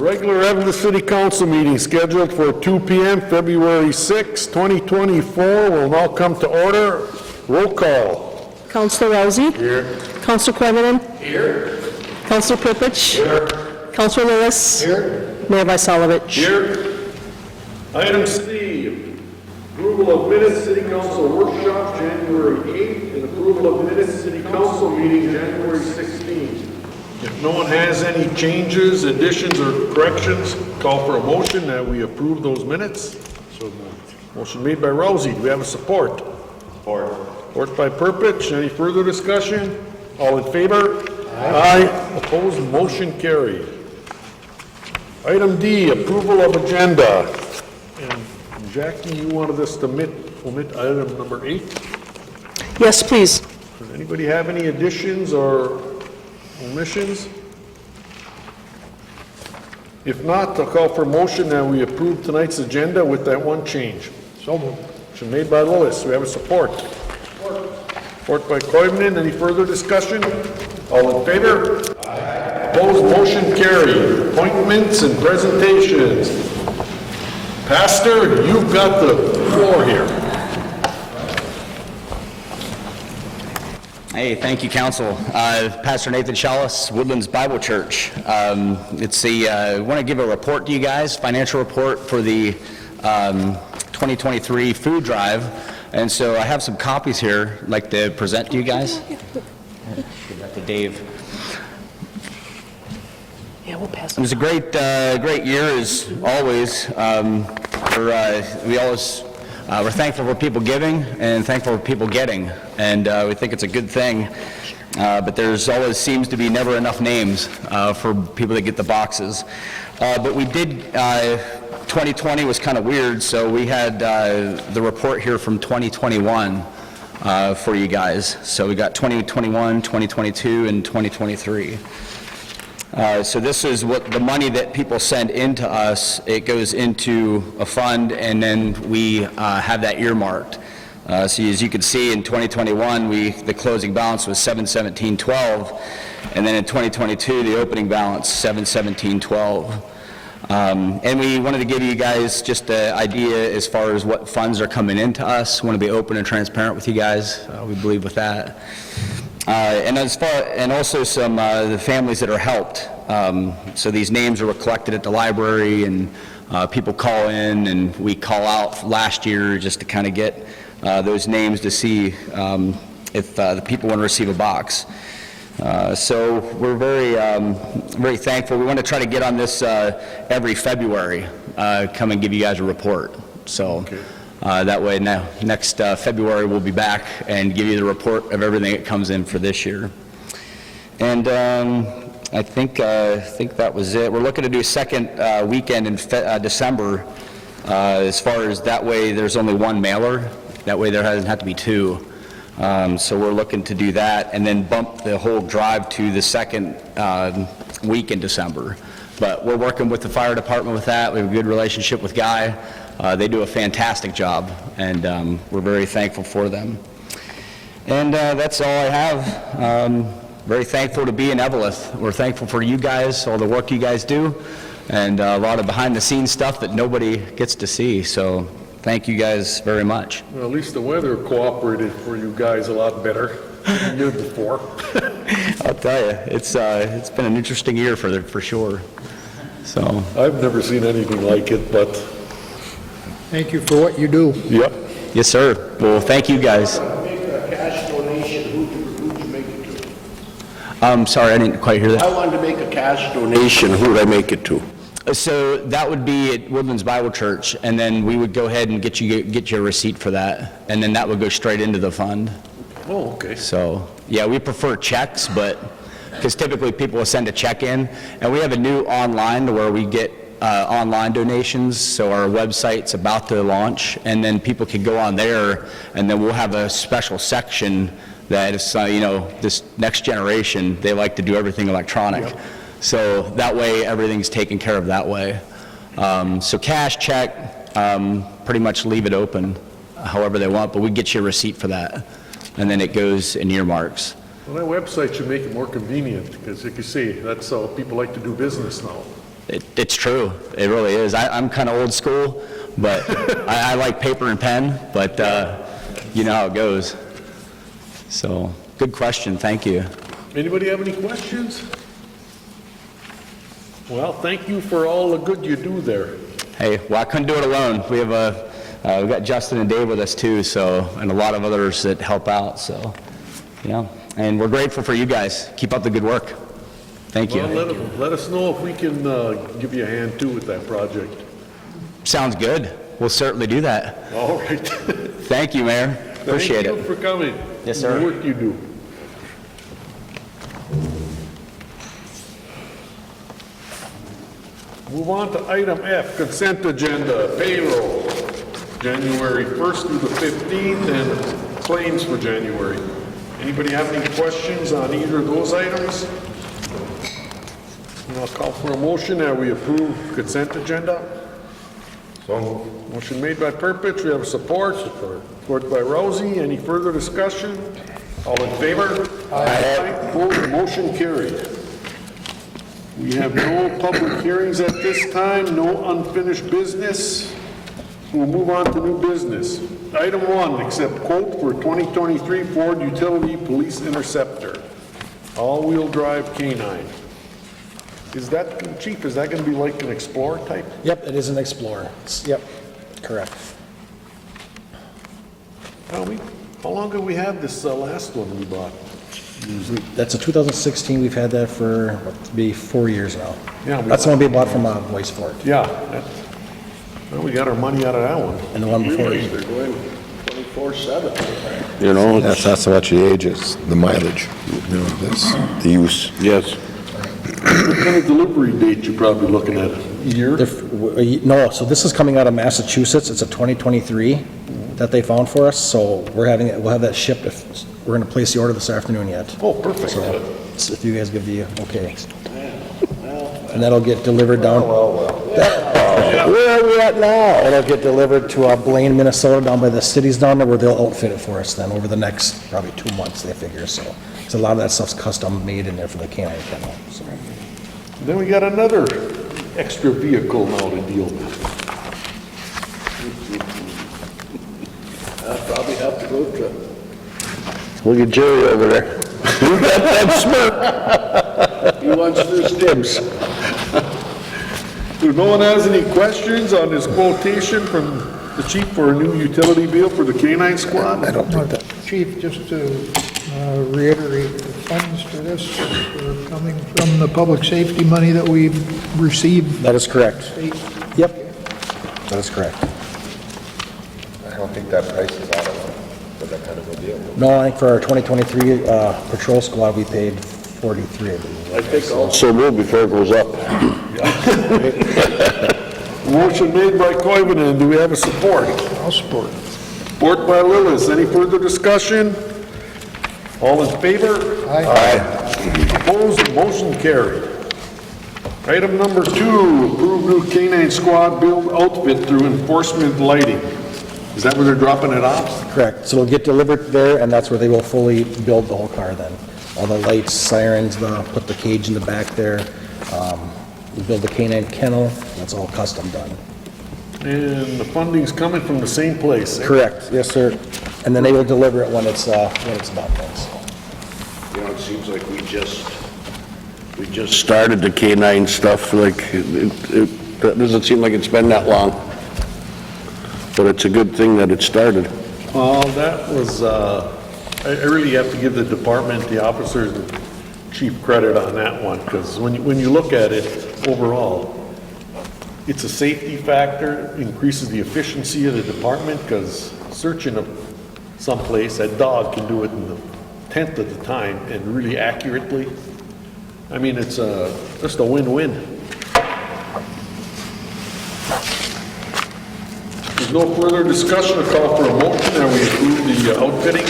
Regular Eveleth City Council meeting scheduled for 2 p.m. February 6, 2024 will now come to order. Roll call. Councilor Rousey. Here. Councilor Quevinen. Here. Councilor Pripich. Here. Councilor Lewis. Here. Mayor Vysalovich. Here. Item C, approval of minutes City Council workshop January 8th and approval of minutes City Council meeting January 16th. If no one has any changes, additions, or corrections, call for a motion that we approve those minutes. So moved. Motion made by Rousey. Do we have a support? Support. Support by Perpich. Any further discussion? All in favor? Aye. Opposed? Motion carried. Item D, approval of agenda. And Jackie, you wanted us to omit item number 8? Yes, please. Does anybody have any additions or omissions? If not, I'll call for a motion that we approve tonight's agenda with that one change. So moved. Motion made by Lois. We have a support. Support by Koivunen. Any further discussion? All in favor? Aye. Opposed? Motion carried. Appointments and presentations. Pastor, you've got the floor here. Hey, thank you, Council. Pastor Nathan Shallis, Woodlands Bible Church. I want to give a report to you guys, financial report for the 2023 food drive. And so I have some copies here I'd like to present to you guys. Give that to Dave. Yeah, we'll pass It was a great year, as always. We're thankful for people giving and thankful for people getting, and we think it's a good thing. But there's always seems to be never enough names for people that get the boxes. But we did. 2020 was kind of weird, so we had the report here from 2021 for you guys. So we got 2021, 2022, and 2023. So this is what the money that people send into us, it goes into a fund, and then we have that earmarked. So as you can see, in 2021, the closing balance was $717.12, and then in 2022, the opening balance $717.12. And we wanted to give you guys just an idea as far as what funds are coming into us. We want to be open and transparent with you guys. We believe with that. And also some the families that are helped. So these names are collected at the library, and people call in, and we call out last year just to kind of get those names to see if the people want to receive a box. So we're very thankful. We want to try to get on this every February, come and give you guys a report. So. Okay. That way next February we'll be back and give you the report of everything that comes in for this year. And I think that was it. We're looking to do a second weekend in December, as far as that way there's only one mailer. That way there doesn't have to be two. So we're looking to do that and then bump the whole drive to the second week in December. But we're working with the fire department with that. We have a good relationship with Guy. They do a fantastic job, and we're very thankful for them. And that's all I have. Very thankful to be in Eveleth. We're thankful for you guys, all the work you guys do, and a lot of behind-the-scenes stuff that nobody gets to see. So thank you guys very much. Well, at least the weather cooperated for you guys a lot better than the year before. I'll tell you, it's been an interesting year for sure. So I've never seen anything like it, but thank you for what you do. yep. yes, sir. Well, thank you guys. Make a cash donation. Who'd you make it to? Sorry, I didn't quite hear that. I wanted to make a cash donation. Who would I make it to? So that would be at Woodlands Bible Church, and then we would go ahead and get you a receipt for that, and then that would go straight into the fund. Oh, okay. So yeah, we prefer checks, but because typically people will send a check in, and we have a new online to where we get online donations. So our website's about to launch, and then people can go on there, and then we'll have a special section that is, this next generation, they like to do everything electronic. Yep. So that way everything's taken care of that way. So cash, check, pretty much leave it open however they want, but we get you a receipt for that, and then it goes in earmarks. Well, that website should make it more convenient, because like you see, that's how people like to do business now. It's true. It really is. I'm kind of old school, but I like paper and pen, but you know how it goes. So, good question. Thank you. Anybody have any questions? Well, thank you for all the good you do there. Hey, well, I couldn't do it alone. We have we've got Justin and Dave with us too, so, and a lot of others that help out, so, yeah. And we're grateful for you guys. Keep up the good work. Thank you. Well, let us know if we can give you a hand too with that project. Sounds good. We'll certainly do that. All right. Thank you, Mayor. Appreciate Thank you it. for coming. Yes, sir. The work you do. Move on to item F, consent agenda, payroll, January 1st through the 15th, and claims for January. Anybody have any questions on either of those items? And I'll call for a motion that we approve consent agenda. Motion made by Purpich, we have support. Support by Rousey. Any further discussion? All in favor? Aye. Opposed, motion carried. We have no public hearings at this time, no unfinished business. We'll move on to new business. Item 1, accept quote for 2023 Ford Utility Police Interceptor, all-wheel drive canine. Is that, Chief, is that going to be like an Explorer type? Yep, it is an Explorer. Yep, correct. Tell me, how long ago we had this last one we bought? That's a 2016. We've had that for, what, be 4 years now. Yeah, That's the one we bought from Voice Ford. Yeah. Well, we got our money out of that one. And the one before. They're going 24/7. You know, That's what the age is, the mileage, you know, that's the use. yes. What kind of delivery date you probably looking at? A year? No, so this is coming out of Massachusetts. It's a 2023 that they found for us. So we're having it. We'll have that shipped. We're going to place the order this afternoon yet. Oh, perfect. So if you guys give the okay. And that'll get delivered down. Where are we at now? It'll get delivered to Blaine, Minnesota, down by the cities down there, where they'll outfit it for us then over the next probably 2 months, they figure. So a lot of that stuff's custom made in there for the canine kennel. So. Then we got another extra vehicle now to deal with. I'll probably have to go to. Look at Jerry over there. You got that smirk. He wants his dibs. If no one has any questions on this quotation from the chief for a new utility vehicle for the canine squad? I don't think that, Chief, just to reiterate, the funds for this are coming from the public safety money that we've received. That is correct. State. Yep, that is correct. I don't think that price is out of line for that kind of a deal. No, I think for our 2023 patrol squad, we paid 43, I believe. I think also. So move before it goes up. Motion made by Koivunen, do we have a support? I'll support. Support by Lillis, any further discussion? All in favor? Aye. Opposed, motion carried. Item number 2, approve new canine squad build outfit through enforcement lighting. Is that where they're dropping it off? Correct, so it'll get delivered there, and that's where they will fully build the whole car then. All the lights, sirens, put the cage in the back there, we build the canine kennel, that's all custom done. And the funding's coming from the same place. Correct, yes, sir. And then they will deliver it when it's done then, so. You know, it seems like we just Started the K-9 stuff, like, it doesn't seem like it's been that long. But it's a good thing that it started. Well, that was, I really have to give the department, the officers, and chief credit on that one, because when you look at it overall, it's a safety factor, increases the efficiency of the department, because searching someplace, a dog can do it in the 10th of the time and really accurately. I mean, it's just a win-win. There's no further discussion, I'll call for a motion that we approve the outfitting.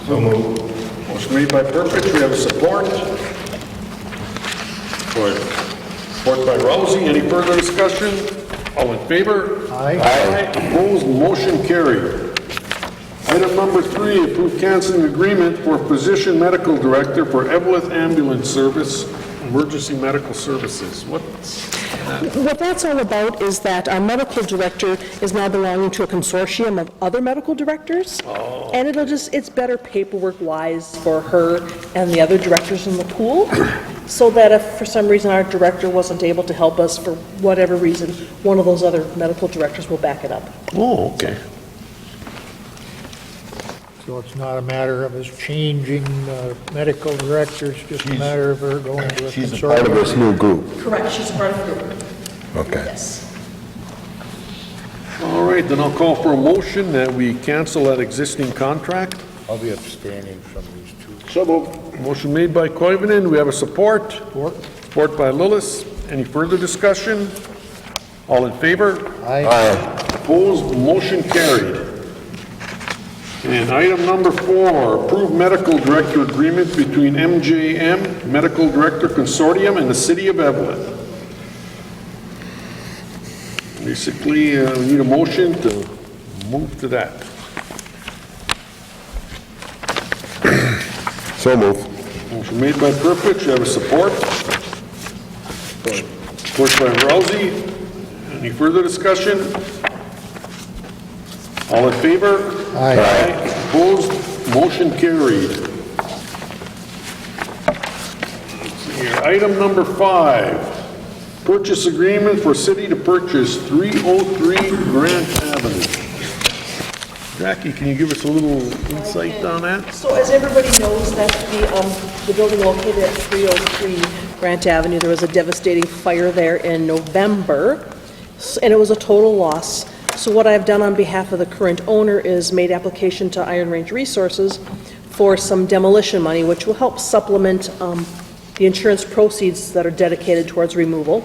So moved. Motion made by Purpich, we have a support. Support by Rousey, any further discussion? All in favor? Aye. Opposed, motion carried. Item number 3, approve canceling agreement for physician medical director for Eveleth Ambulance Service, emergency medical services. What that's all about is that our medical director is now belonging to a consortium of other medical directors. And it's better paperwork-wise for her and the other directors in the pool, so that if for some reason our director wasn't able to help us for whatever reason, one of those other medical directors will back it up. Oh, okay. So it's not a matter of us changing medical directors, just a matter of her going to a She's a part of this consortium. new group. Correct, she's part of the group. Okay. Yes. All right, then I'll call for a motion that we cancel that existing contract. I'll be abstaining from these two. So moved. Motion made by Koivunen, we have a support. Support by Lillis. Any further discussion? All in favor? Aye. Opposed, motion carried. And item number 4, approve medical director agreement between MJM Medical Director Consortium and the City of Eveleth. Basically, we need a motion to move to that. So moved. Motion made by Purpich, you have a support? Support by Rousey. Any further discussion? All in favor? Aye. Opposed? Motion carried. Let's see here. Item number 5, purchase agreement for city to purchase 303 Grant Avenue. Jackie, can you give us a little insight on that? So as everybody knows, that the building located at 303 Grant Avenue, there was a devastating fire there in November, and it was a total loss. So what I've done on behalf of the current owner is made application to Iron Range Resources for some demolition money, which will help supplement the insurance proceeds that are dedicated towards removal.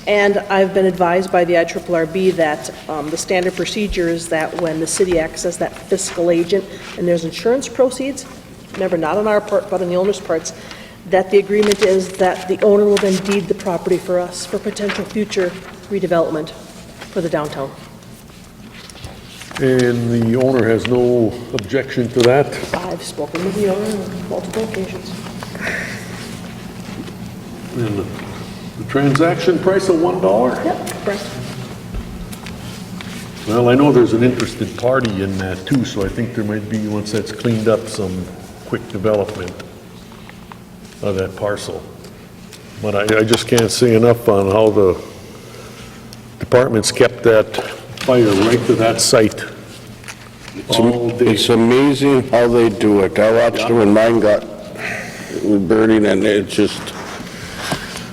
And I've been advised by the IRRB that the standard procedure is that when the city acts as that fiscal agent and there's insurance proceeds, remember, not on our part, but on the owner's parts, that the agreement is that the owner will then deed the property for us for potential future redevelopment for the downtown. And the owner has no objection to that? I've spoken with the owner on multiple occasions. And the transaction price of $1? Yep, correct. Well, I know there's an interested party in that too, so I think there might be, once that's cleaned up, some quick development of that parcel. But I just can't say enough on how the departments kept that fire right to that site all day. It's amazing how they do it. I watched it when mine got burning, and it's just,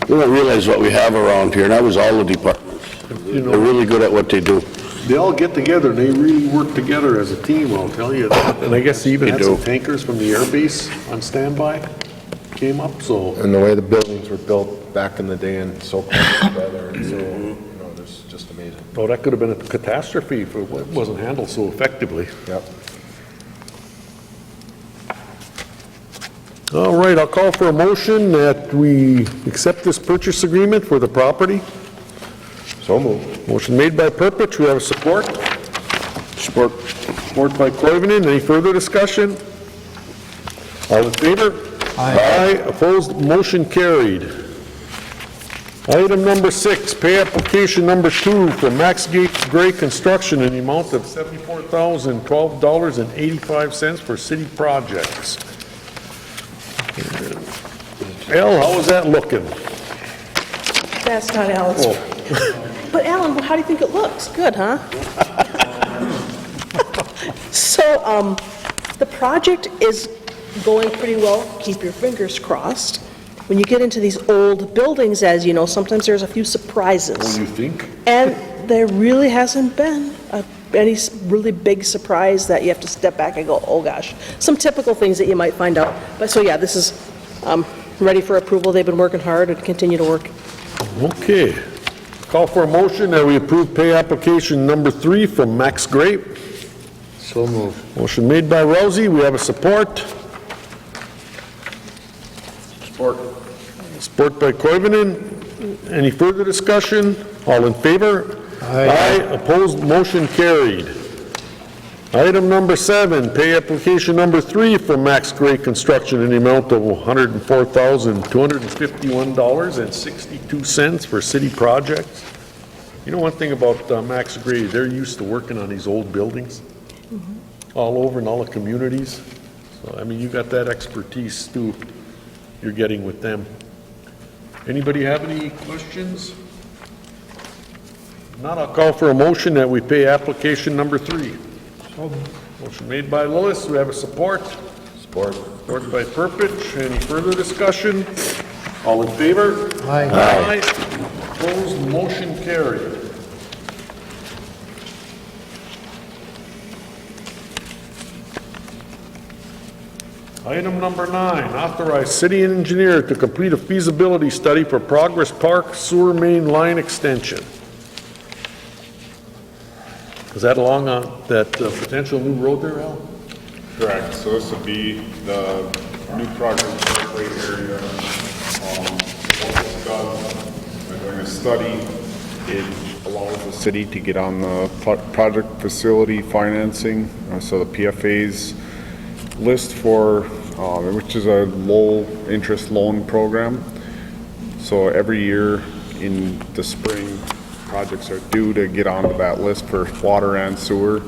we don't realize what we have around here, and that was all the departments. You know, They're really good at what they do. they all get together, and they really work together as a team, I'll tell you that. And I guess they even They had do. some tankers from the air base on standby, came up, so. And the way the buildings were built back in the day and so close together, and so, you know, it's just amazing. Oh, that could have been a catastrophe if it wasn't handled so effectively. Yep. All right, I'll call for a motion that we accept this purchase agreement for the property. So moved. Motion made by Purpich, we have a support. Support. Support by Koivunen, any further discussion? All in favor? Aye. Opposed, motion carried. Item number 6, pay application number 2 for Max Gray Construction in the amount of $74,012.85 for city projects. Al, how is that looking? That's not Alan's. Oh. But Alan, how do you think it looks? Good, huh? So, the project is going pretty well. Keep your fingers crossed. When you get into these old buildings, as you know, sometimes there's a few surprises. You think? And there really hasn't been any really big surprise that you have to step back and go, oh gosh. Some typical things that you might find out. But so yeah, this is ready for approval. They've been working hard and continue to work. Okay. Call for a motion that we approve pay application number 3 from Max Gray. So moved. Motion made by Rousey, we have a support. Support. Support by Koivunen. Any further discussion? All in favor? Aye. Opposed, motion carried. Item number 7, pay application number 3 from Max Gray Construction in the amount of $104,251.62 for city projects. You know one thing about Max Gray, they're used to working on these old buildings all over in all the communities. So, I mean, you got that expertise too, you're getting with them. Anybody have any questions? If not, I'll call for a motion that we pay application number 3. Motion made by Lillis, do we have a support? Support. Supported by Purpich, any further discussion? All in favor? Aye. Aye. Opposed, motion carried. Item number 9, authorize city engineer to complete a feasibility study for Progress Park sewer main line extension. Is that along that potential new road there, Al? Correct, so this would be the new Progress Park area. What it's done, by doing a study, it allows the city to get on the project facility financing, so the PFA's list for, which is a low-interest loan program. So every year in the spring, projects are due to get onto that list for water and sewer.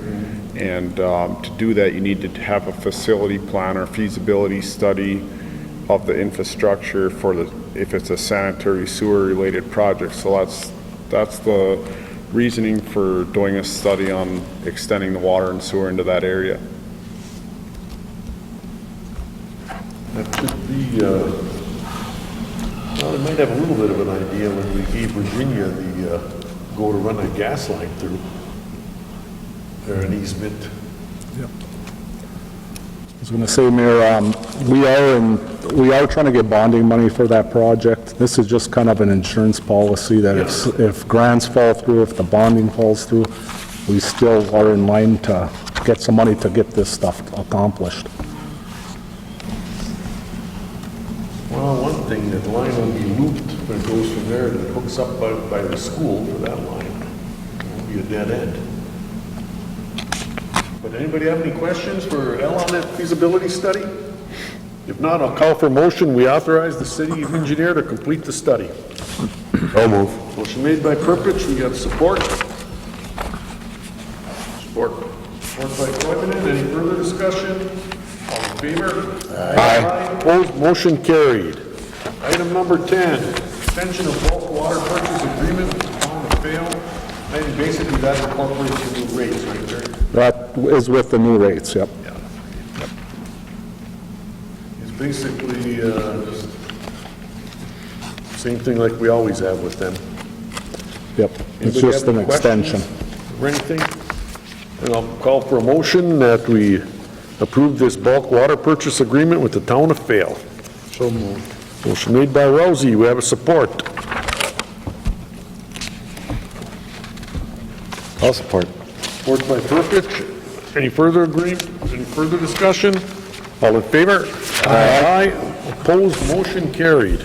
And to do that, you need to have a facility plan or feasibility study of the infrastructure for if it's a sanitary sewer-related project. So that's the reasoning for doing a study on extending the water and sewer into that area. That should be, well, we might have a little bit of an idea when we gave Virginia the go to run a gas line through. Or an easement. I was going to say, Mayor, we are trying to get bonding money for that project. This is just kind of an insurance policy that if grants fall through, if the bonding falls through, we still are in line to get some money to get this stuff accomplished. Well, one thing, that line will be looped when it goes from there and it hooks up by the school for that line. It won't be a dead end. But anybody have any questions for Al on that feasibility study? If not, I'll call for a motion. We authorize the city engineer to complete the study. So move. Motion made by Purpich, we have support. Support. Support by Coivinon. Any further discussion? All in favor? Aye. Opposed, motion carried. Item number 10, extension of bulk water purchase agreement with the town of Vale. I think basically that incorporates the new rates, right there? That is with the new rates, yep. Yeah. It's basically just same thing like we always have with them. Yep, it's Anybody just have an any questions extension. or anything? And I'll call for a motion that we approve this bulk water purchase agreement with the town of Vale. So moved. Motion made by Rousey, we have a support. I'll support. Support by Purpich. Any further discussion? All in favor? Aye. Opposed, motion carried.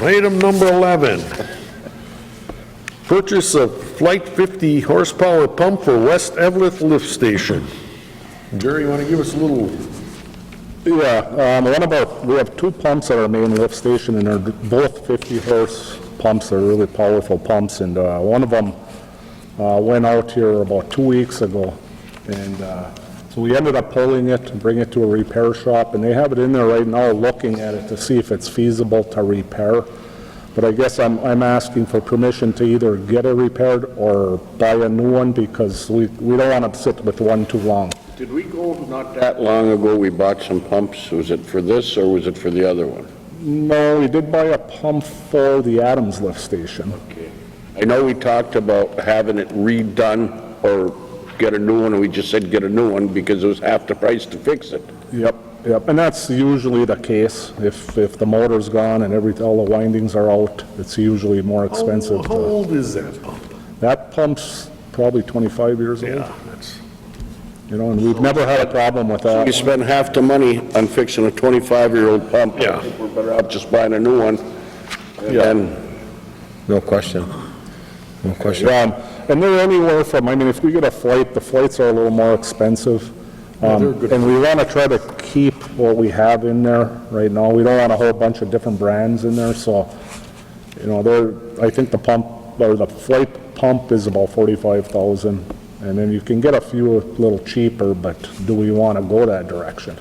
Item number 11. Purchase of Flight 50 horsepower pump for West Eveleth Lift Station. Jerry, you want to give us a little? Yeah, we have two pumps at our main lift station, and they're both 50 horse pumps. They're really powerful pumps, and one of them went out here about 2 weeks ago, and so we ended up pulling it and bringing it to a repair shop, and they have it in there right now looking at it to see if it's feasible to repair. But I guess I'm asking for permission to either get it repaired or buy a new one, because we don't want to sit with one too long. Did we go, not that long ago, we bought some pumps? Was it for this or was it for the other one? No, we did buy a pump for the Adams lift station. Okay. I know we talked about having it redone or get a new one, and we just said get a new one because it was half the price to fix it. Yep, and that's usually the case. If the motor's gone and all the windings are out, it's usually more expensive. How old is that pump? That pump's probably 25 years old. Yeah, that's... And we've never had a problem with that. You spend half the money on fixing a 25-year-old pump. Yeah. I think we're better off just buying a new one And No question. No question. And they're anywhere from, I mean, if we get a flight, the flights are a little more expensive. And we want to try to keep what we have in there right now. We don't want a whole bunch of different brands in there, so, you know, I think the pump, or the flight pump is about 45,000. And then you can get a few a little cheaper, but do we want to go that direction?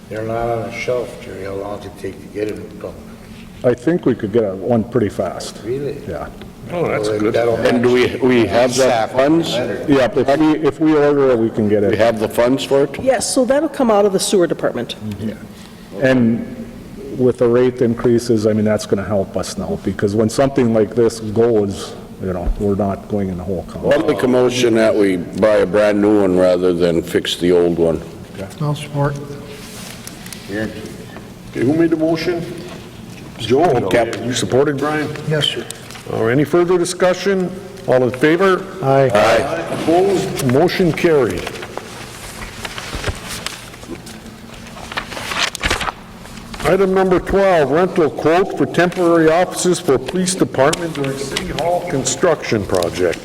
They're not on a shelf, Jerry. How long does it take to get them? I think we could get one pretty fast. Really? Yeah. Oh, that's good. and do we have the funds? Yeah, if we order it, we can get We it. have the funds for it? Yes, so that'll come out of the sewer department. And with the rate increases, I mean, that's going to help us now, because when something like this goes, you know, we're not going in the whole I'll county. make a motion that we buy a brand new one rather than fix the old one. I'll support. Okay, who made the motion? Joel. You supported, Brian? Yes, sir. Or any further discussion? All in favor? Aye. Opposed? Motion carried. Item number 12, rental quote for temporary offices for police department during city hall construction project.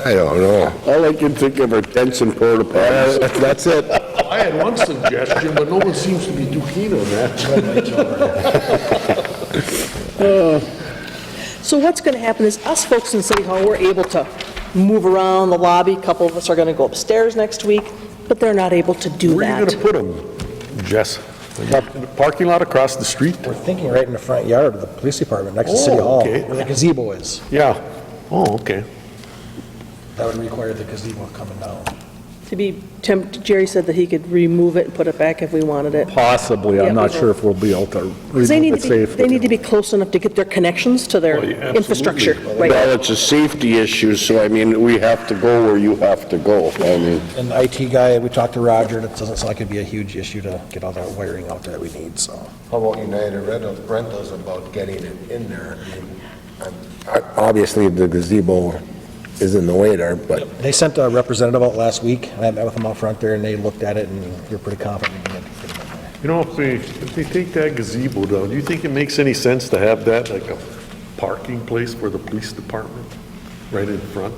I don't know. All I can think of are tents and porta potties. That's it. I had one suggestion, but no one seems to be too keen on that. So what's going to happen is us folks in City Hall, we're able to move around the lobby. A couple of us are going to go upstairs next week, but they're not able to do Where are you that. going to put them, Jess? In the parking lot across the street? We're thinking right in the front yard of the police department, next to City Hall, okay. where the gazebo is. Yeah. Oh, okay. That would require the gazebo coming down. To be, Jerry said that he could remove it and put it back if we wanted it. Possibly, Yeah, I'm not we will. sure if we'll be able to Because they need remove it to be, safely. they need to be close enough to get their connections to their Well, yeah, absolutely. infrastructure. Right. Well, it's a safety issue, so I mean, we have to go where you have to go. I mean, And the IT guy, we talked to Roger, that doesn't sound like it'd be a huge issue to get all that wiring out there that we need, so. How about United Rentals about getting it in there? I mean, obviously, the gazebo is in the way there, but They sent a representative out last week, and I met with them out front there, and they looked at it, and they're pretty confident we can get it in there. You know, if they take that gazebo down, do you think it makes any sense to have that like a parking place for the police department, right in front?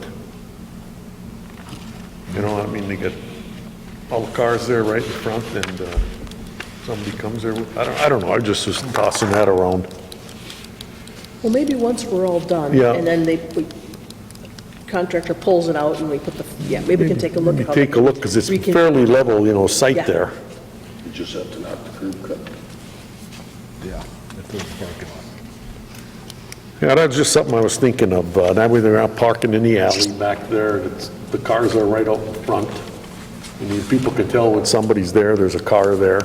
You know, I mean, they got all the cars there right in front, and somebody comes there with, I don't know, I just was tossing that around. Well, maybe once we're all done. Yeah. And then contractor pulls it out and we put the, yeah, maybe we can take a look at how. Take a look, because it's we can- fairly level, you know, site Yeah. there. you just have to knock the curb cut. Yeah, if there's a parking lot. Yeah, that's just something I was thinking of. That way they're not parking in the alley back there. The cars are right out in front. I mean, people can tell when somebody's there, there's a car there.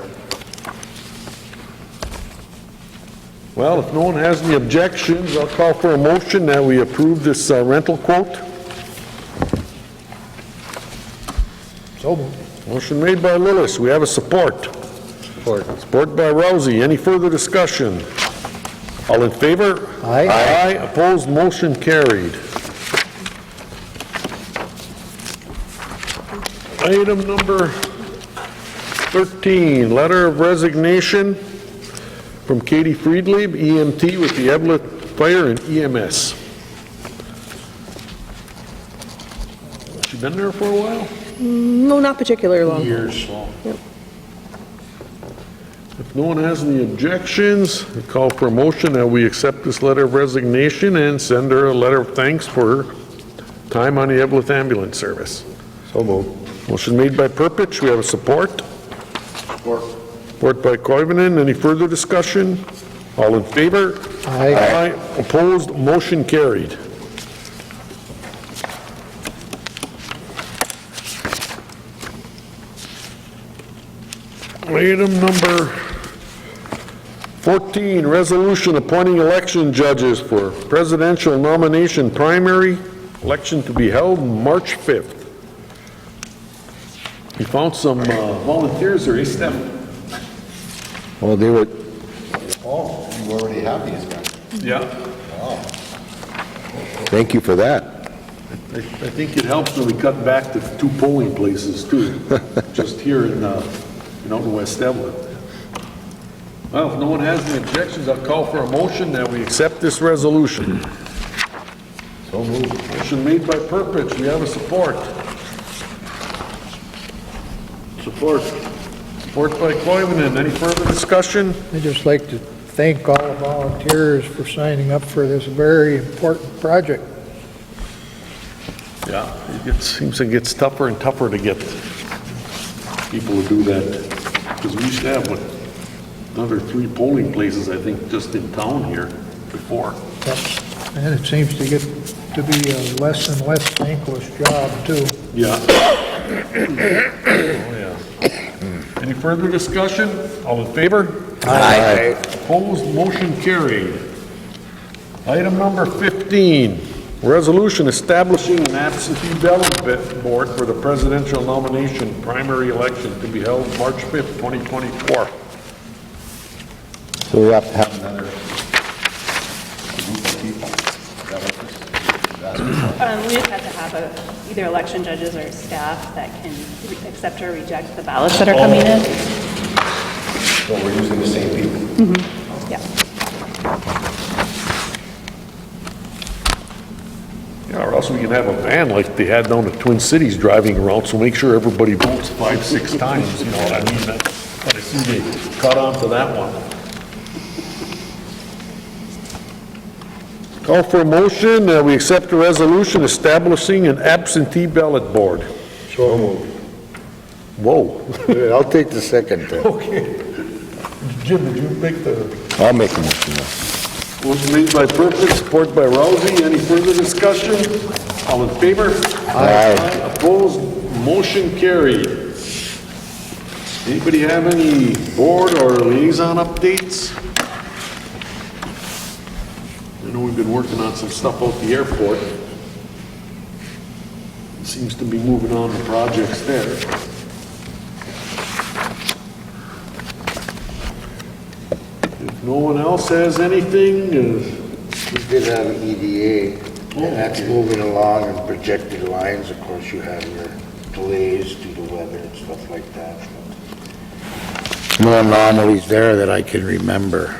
Well, if no one has any objections, I'll call for a motion that we approve this rental quote. So moved. Motion made by Lillis. We have a support. Support by Rousey. Any further discussion? All in favor? Aye. Aye. Opposed? Motion carried. Item number 13, letter of resignation from Katie Friedlieb, EMT with the Eveleth Fire and EMS. She been there for a while? No, not particularly long. Years. Yep. If no one has any objections, I call for a motion that we accept this letter of resignation and send her a letter of thanks for her time on the Eveleth Ambulance Service. so moved. Motion made by Purpich, we have a support. Support by Koivunen. Any further discussion? All in favor? Aye. Opposed? Motion carried. Item number 14, resolution appointing election judges for presidential nomination primary, election to be held March 5th. We found some volunteers there, eh, Steph? Well, they were, oh, you already have these guys. Yeah. Thank you for that. I think it helps when we cut back to 2 polling places too, just here in out in West Eveleth. Well, if no one has any objections, I'll call for a motion that we accept this resolution. So moved. Motion made by Purpich, we have a support. Support. Support by Koivunen, any further discussion? I'd just like to thank all the volunteers for signing up for this very important project. Yeah, seems it gets tougher and tougher to get people to do that, because we used to have, what, another 3 polling places, I think, just in town here before. Yep. And it seems to get to be a less and less thankless job, too. Yeah. Oh, yeah. Any further discussion? All in favor? Aye. Opposed, motion carried. Item number 15, resolution establishing an absentee ballot board for the presidential nomination primary election to be held March 5th, 2024. So we have to have another We just have to have either election judges or staff that can accept or reject the ballots that are coming in. So we're using the same people. Yeah. Yeah, or else we can have a van like they had down at Twin Cities driving around, so make sure everybody votes 5, 6 times, you know what I mean? But I see they caught on to that one. Call for a motion that we accept a resolution establishing an absentee ballot board. So moved. Whoa. I'll take the second then. Okay. Jim, did you make the... I'll make a motion now. Motion made by Purpich, support by Rousey. Any further discussion? All in favor? Aye. Opposed? Motion carried. Anybody have any board or liaison updates? I know we've been working on some stuff out the airport. Seems to be moving on to projects there. If no one else has anything, We did have an EDA, and that's moving along and projected lines. Of course, you have your delays due to weather and stuff like that. No anomalies there that I can remember.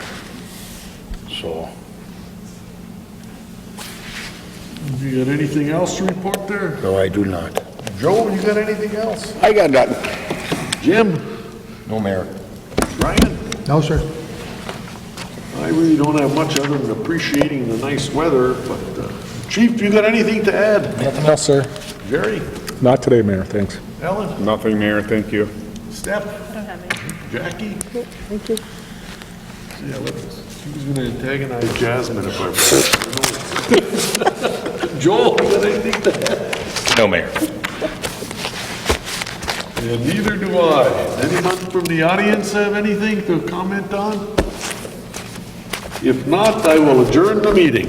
So, you got anything else to report there? no, I do not. Joe, you got anything else? I got nothing. Jim? No mayor. Ryan? No, sir. I really don't have much other than appreciating the nice weather, but Chief, you got anything to add? Nothing else, sir. Jerry? Not today, Mayor, thanks. Ellen? Nothing, Mayor, thank you. Steph? I don't have any. Jackie? Thank you. Yeah, who's gonna antagonize Jasmine if I... Joel, you got anything to add? No mayor. And neither do I. Anyone from the audience have anything to comment on? If not, I will adjourn the meeting.